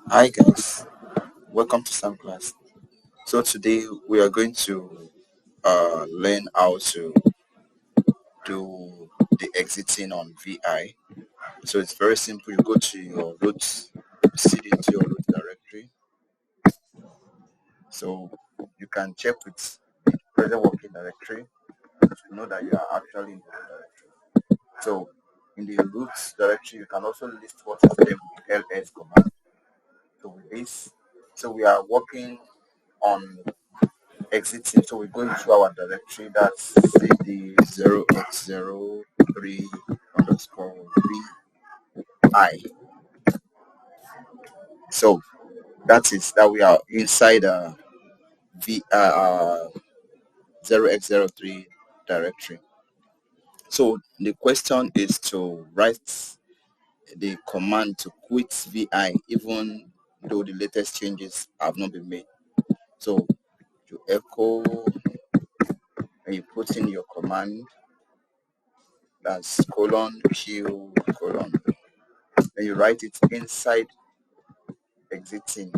Hi guys, welcome to Sam class. So today we are going to learn how to do the exiting on VI. So it's very simple. You go to your root, cd into your root directory. So you can check with the present working directory to know that you are actually in the root directory. So in the root directory, you can also list what is there with ls command. So with this, so we are working on exiting. So we go into our directory that's cd0x03 underscore vi. So that is that we are inside v 0x03 directory. So the question is to write the command to quit vi even though the latest changes have not been made. So you echo and you put in your command, that's colon q colon. Then you write it inside exiting